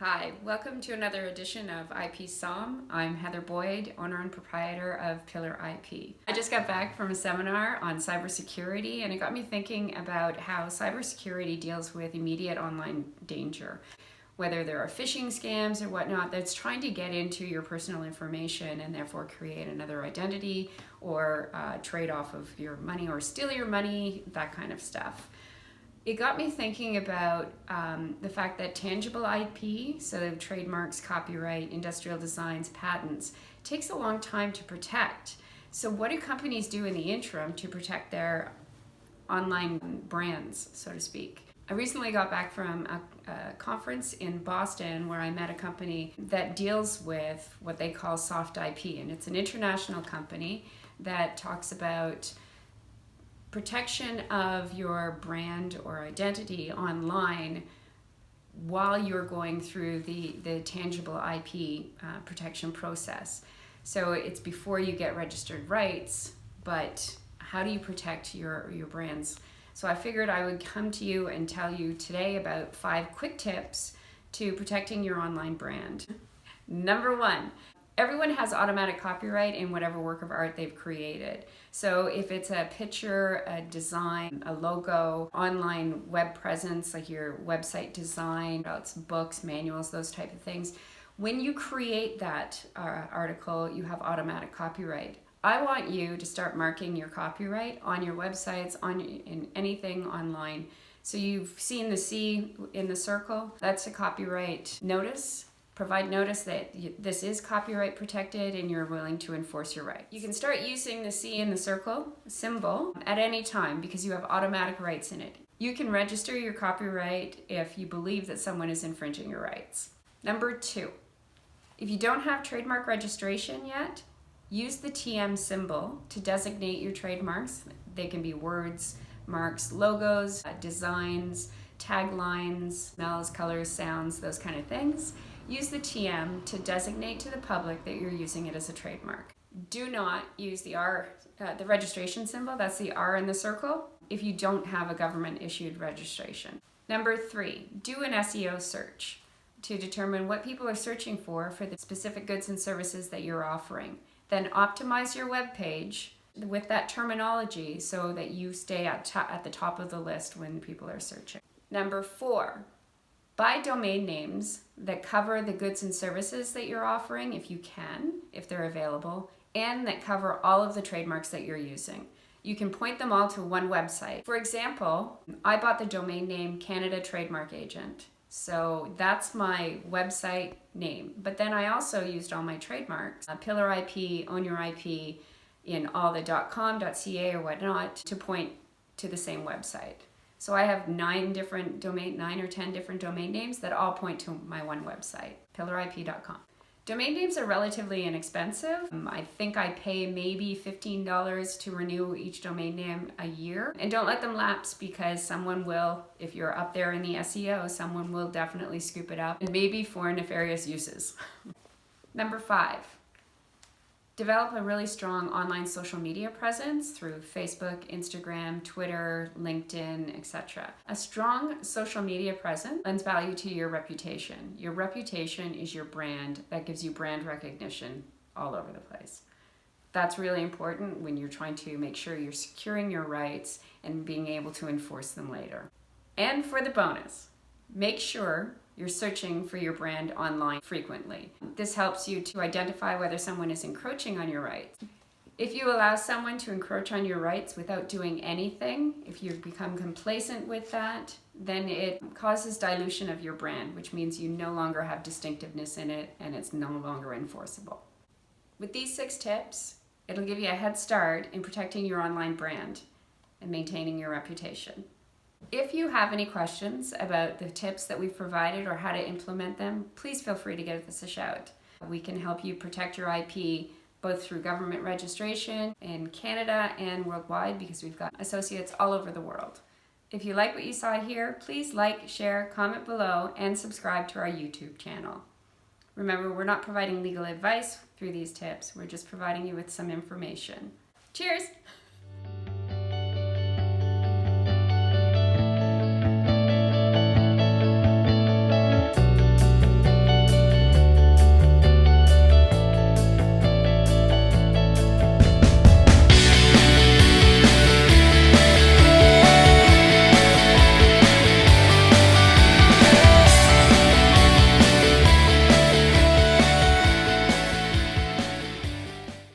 Hi, welcome to another edition of IP Somm. I'm Heather Boyd, owner and proprietor of Pillar IP. I just got back from a seminar on cybersecurity, and it got me thinking about how cybersecurity deals with immediate online danger. Whether there are phishing scams or whatnot that's trying to get into your personal information and therefore create another identity or trade off of your money or steal your money, that kind of stuff. It got me thinking about the fact that tangible IP, so trademarks, copyright, industrial designs, patents, takes a long time to protect. So what do companies do in the interim to protect their online brands, so to speak? I recently got back from a conference in Boston where I met a company that deals with what they call soft IP, and it's an international company that talks about protection of your brand or identity online while you're going through the tangible IP protection process. So it's before you get registered rights, but how do you protect your brands? So I figured I would come to you and tell you today about 5 quick tips to protecting your online brand. Number 1, everyone has automatic copyright in whatever work of art they've created. So if it's a picture, a design, a logo, online web presence, like your website design, it's books, manuals, those type of things, when you create that article, you have automatic copyright. I want you to start marking your copyright on your websites, in anything online. So you've seen the C in the circle, that's a copyright notice. Provide notice that this is copyright protected and you're willing to enforce your rights. You can start using the C in the circle symbol at any time because you have automatic rights in it. You can register your copyright if you believe that someone is infringing your rights. Number 2, if you don't have trademark registration yet, use the TM symbol to designate your trademarks. They can be words, marks, logos, designs, taglines, smells, colors, sounds, those kind of things. Use the TM to designate to the public that you're using it as a trademark. Do not use the R, the registration symbol, that's the R in the circle, if you don't have a government issued registration. Number 3, do an SEO search to determine what people are searching for the specific goods and services that you're offering. Then optimize your web page with that terminology so that you stay at the top of the list when people are searching. Number 4, buy domain names that cover the goods and services that you're offering if you can, if they're available, and that cover all of the trademarks that you're using. You can point them all to one website. For example, I bought the domain name Canada Trademark Agent. So that's my website name. But then I also used all my trademarks, Pillar IP, Own Your IP, in all the .com, .ca or whatnot to point to the same website. So I have 9 or 10 different domain names that all point to my one website, pillarip.com. Domain names are relatively inexpensive. I think I pay maybe $15 to renew each domain name a year. And don't let them lapse because someone will, if you're up there in the SEO, someone will definitely scoop it up and maybe for nefarious uses. Number 5. Develop a really strong online social media presence through Facebook, Instagram, Twitter, LinkedIn, etc. A strong social media presence lends value to your reputation. Your reputation is your brand. That gives you brand recognition all over the place. That's really important when you're trying to make sure you're securing your rights and being able to enforce them later. And for the bonus, make sure you're searching for your brand online frequently. This helps you to identify whether someone is encroaching on your rights. If you allow someone to encroach on your rights without doing anything, if you become complacent with that, then it causes dilution of your brand, which means you no longer have distinctiveness in it and it's no longer enforceable. With these 6 tips, it'll give you a head start in protecting your online brand and maintaining your reputation. If you have any questions about the tips that we've provided or how to implement them, please feel free to give us a shout. We can help you protect your IP both through government registration in Canada and worldwide because we've got associates all over the world. If you like what you saw here, please like, share, comment below, and subscribe to our YouTube channel. Remember, we're not providing legal advice through these tips. We're just providing you with some information. Cheers!